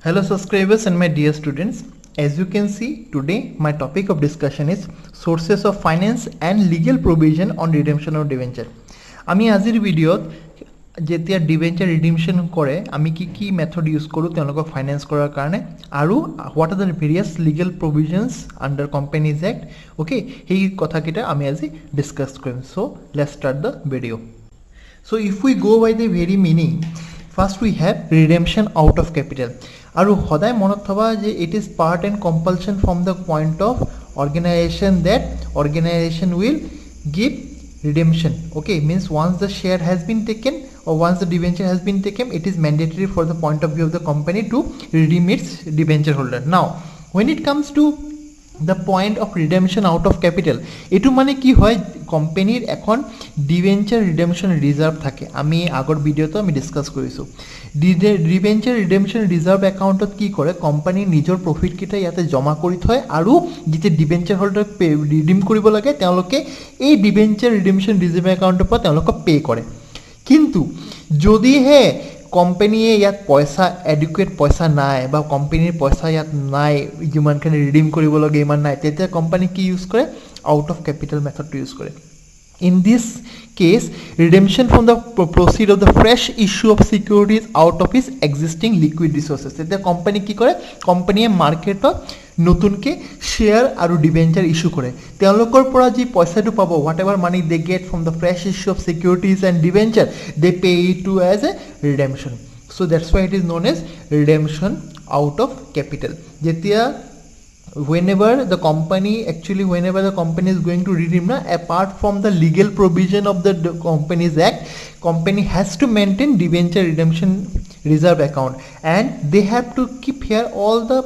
Hello subscribers and my dear students, as you can see today my topic of discussion is sources of finance and legal provision on redemption of debenture. আমি আজিৰ ভিডিঅ'ত যেতিয়া debenture ৰিডিমশ্যন কৰে আমি কি method use কৰোঁ তেওঁলোকক finance কৰাৰ কাৰণে আৰু what are the various legal provisions under companies act okay সেই কথাকেইটা আমি আজি ডিছকাছ কৰিম so' let's start the video' so' if we go' by the very meaning first we have redemption out of capital আৰু সদায় মনত থবা যে it is part and compulsion from the point of organisation that organisation will give redemption. Okay, means once the share has been taken or once the debenture has been taken, it is mandatory for the point of view of the company to redeem its debenture holder. Now when it comes to the point of redemption out of capital, etu mane ki hoy company ekhon debenture redemption reserve thake ami agor video to ami discuss korisu debenture redemption reserve account ot ki kore company nijor profit kita yate jama kori thoy aru jite debenture holder redeem koribo lage teloke ei debenture redemption reserve account por telok pay kore kintu jodi he কোম্পানীয়ে ইয়াত পইচা educate পইচা নাই বা কোম্পানীৰ পইচা ইয়াত নাই যিমানখিনি ৰিডিম কৰিব লাগে ইমান নাই তেতিয়া কোম্পানী কি ইউজ কৰে আউট অফ ক্যাপিটাল মেথডটো ইউজ কৰে in this case redemption from the proceed of the fresh issue of securities out of its existing liquid resources তেতিয়া কোম্পানী কি কৰে কোম্পানীয়ে মাৰ্কেটত নতুনকে শেয়াৰ আৰু ডিবেঞ্চাৰ ইস্যু কৰে তেওঁলোকৰ পৰা যি পইচাটো পাব whatever money they get from the fresh issue of securities and debenture they pay it to as a redemption so that's why it is known as redemption out of capital jetia whenever the company is going to redeem apart from the legal provision of the companies act company has to maintain debenture redemption reserve account and they have to keep here all the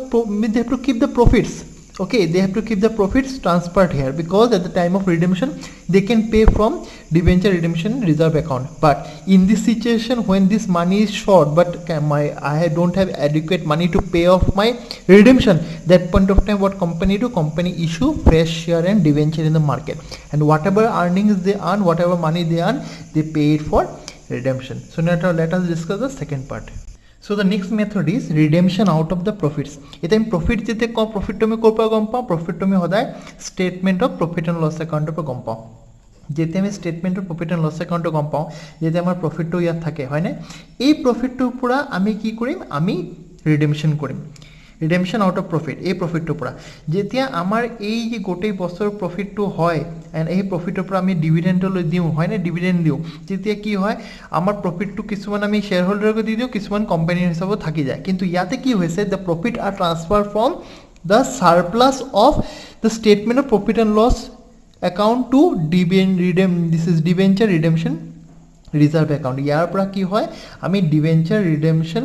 they have to keep the profits okay they have to keep the profits transferred here because at the time of redemption they can pay from debenture redemption reserve account but in this situation when this money is short but I don't have adequate money to pay off my redemption that point of time what company do company issue fresh share and debenture in the market and whatever earnings they earn whatever money they earn they pay it for redemption so now let us discuss the second part so the next method is redemption out of the profits it time profit jete ko profit to me korpa gom pa profit to me hoday statement of profit and loss account par gom pa jete ami statement of profit and loss account gom pa jete amar profit to yat thake hoy na ei profit to pura ami ki korim ami redemption korim redemption out of profit এই প্রফিটটো পৰা যেতিয়া আমাৰ এই যে গোটেই বছৰ প্ৰফিটটো হয় এন্ড এই প্ৰফিটৰ পৰা আমি ডিভিডেন্ড লৈ দিও হয় না ডিভিডেন্ড দিও তেতিয়া কি হয় আমাৰ প্ৰফিটটো কিছুমান আমি শেয়াৰ হোল্ডাৰক দি দিও কিছুমান কোম্পানীৰ হিচাপত থাকি যায় কিন্তু ইয়াতে কি হৈছে the profit are transfer from the surplus of the statement of profit and loss account to debenture redemption reserve account ইয়াৰ পৰা কি হয় আমি ডিবেঞ্চাৰ ৰিডেমশ্যন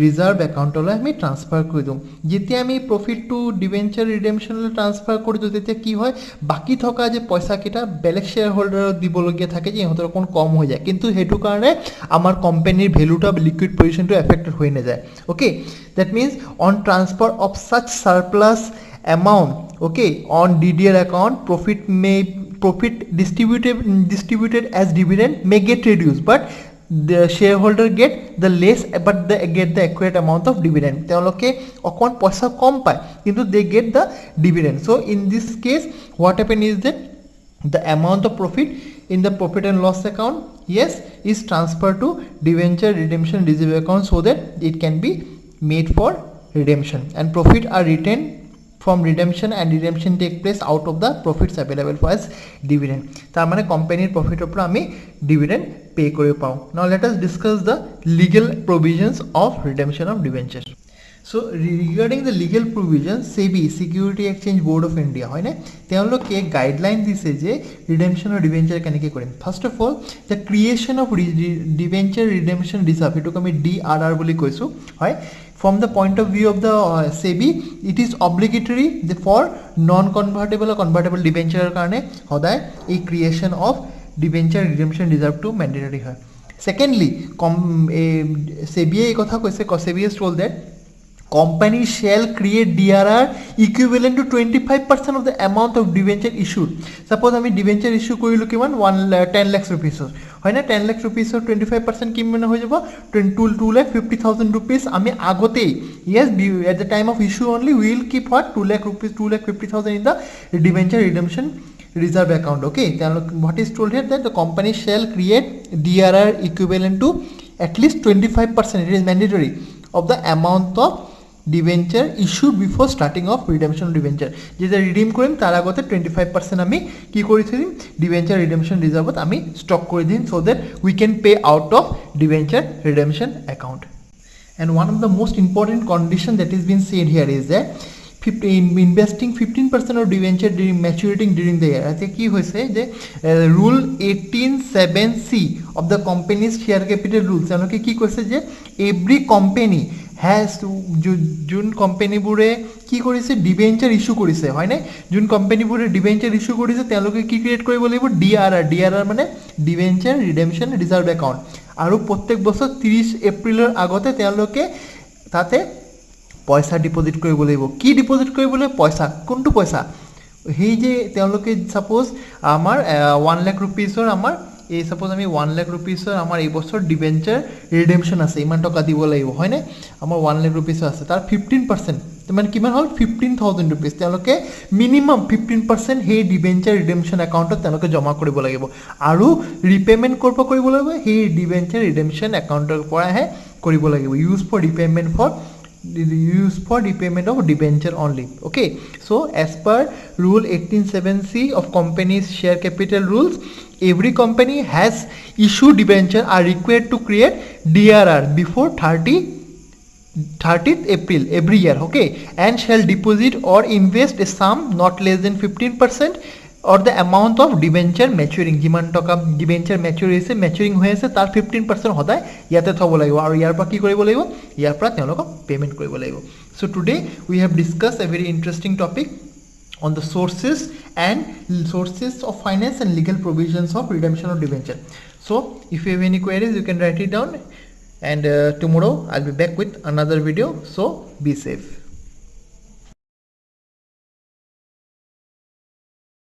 ৰিজাৰ্ভ একাউণ্টলৈ আমি ট্ৰান্সফাৰ কৰি দিওঁ যেতিয়া আমি প্ৰফিটটো ডিবেঞ্চাৰ ৰিডেমশ্যনলৈ ট্ৰান্সফাৰ কৰি দিওঁ তেতিয়া কি হয় বাকি থকা যে পইচাকেইটা বেলেগ শ্বেয়াৰ হোল্ডাৰক দিবলগীয়া থাকে যে ইহঁতৰ অকণ কম হৈ যায় কিন্তু সেইটো কাৰণে আমাৰ কোম্পানীৰ ভেলুটা লিকুইড পজিশ্যনটো এফেক্টেড হৈ নাযায় okay that means on transfer of ছাচ surplus amount okay on DDR account profit distributed as dividend may get reduced but the shareholder get the less but they get the accurate amount of dividend teloke okon paisa kom pai kintu they get the dividend so in this case what happen is that the amount of profit in the profit and loss account yes is transferred to debenture redemption reserve account so that it can be made for redemption and profit are retained from redemption and redemption take place out of the profits available for as dividend tar mane company profit opor ami dividend pay kori pao now let us discuss the legal provisions of redemption of debenture so regarding the legal provisions SEBI security exchange board of india hoy na teoloke guideline dise je redemption of debenture keneke korim first of all the creation of debenture redemption reserve etu ami DRR boli koisu hoy from the point of view of the SEBI it is obligatory for non convertible or convertible debenture karone hoday a creation of debenture redemption reserve to mandatory hoy secondly SEBI ei kotha koise SEBI has told that company shall create DRR equivalent to 25% of the amount of debenture issued. Suppose আমি debenture issue কৰিলো কিমান 10 lakh rupees হয় না 10 lakh rupees 25% কি মানে হৈ যাব 2,50,000 rupees আমি আগতেই yes at the time of issue only we will keep what 2 lakh rupees 2,50,000 in the debenture redemption reserve account. Okay, then what is told here that the company shall create DRR equivalent to at least 25%, it is mandatory, of the amount of debenture issued before starting of redemption debenture যেতিয়া redeem কৰিম তাৰ আগতে 25% আমি কি কৰি থৈ দিম debenture redemption ৰিজাৰ্ভত আমি ষ্টক কৰি দিম so' that we can pay out of debenture redemption account and one of the most important condition that is been said here is that investing 15% of debenture during maturing during the year. এতিয়া কি হৈছে যে rule 18(7)(c) of the company's share capital rules তেওঁলোকে কি কৈছে যে every company has to যোন কোম্পানীবোৰে কি কৰিছে ডিবেঞ্চাৰ ইস্যু কৰিছে হয়নে যোন কোম্পানীবোৰে ডিবেঞ্চাৰ ইস্যু কৰিছে তেওঁলোকে কি ক্ৰিয়েট কৰিব লাগিব ডিআৰআৰ মানে ডিবেঞ্চাৰ ৰিডেমশ্যন ৰিজাৰ্ভ একাউণ্ট আৰু প্ৰত্যেক বছৰ 30 এপ্ৰিলৰ আগতে তেওঁলোকে তাতে পইচা ডিপোজিট কৰিব লাগিব কি ডিপোজিট কৰিবলৈ পইচা কোনটো পইচা হেই যে তেওঁলোকে সাপোজ আমাৰ 1 লাখ rupeesৰ আমাৰ এই সাপোজ আমি 1 লাখ rupeesৰ আমাৰ এই বছৰ ডিবেঞ্চাৰ ৰিডেমশ্যন আছে ইমান টকা দিব লাগিব হয়নে আমাৰ 1 লাখ rupees আছে তাৰ 15% মানে কিমান হ'ল 15,000 rupees তেওঁলোকে মিনিমাম 15% হেই ডিবেঞ্চাৰ ৰিডেমশ্যন একাউণ্টত তেওঁলোকে জমা কৰিব লাগিব আৰু ৰিপেমেন্ট কৰিব লাগিব হেই ডিবেঞ্চাৰ ৰিডেমশ্যন একাউণ্টৰ পৰাহে কৰিব লাগিব use for repayment for used for repayment of debenture only. Okay, so as per rule 18(7)(c) of company's share capital rules, every company has issued debenture are required to create DRR before 30th April every year. Okay, and shall deposit or invest a sum not less than 15% or the amount of debenture maturing যিমান টকা debenture mature হৈছে maturing হৈ আছে তাৰ 15% সদায় ইয়াতে থব লাগিব আৰু ইয়াৰ পৰা কি কৰিব লাগিব ইয়াৰ পৰা তেওঁলোকক পেমেন্ট কৰিব লাগিব so today we have discussed a very interesting topic on the sources of finance and legal provisions of redemption of debenture so if you have any queries you can write it down and tomorrow I'll be back with another video so be safe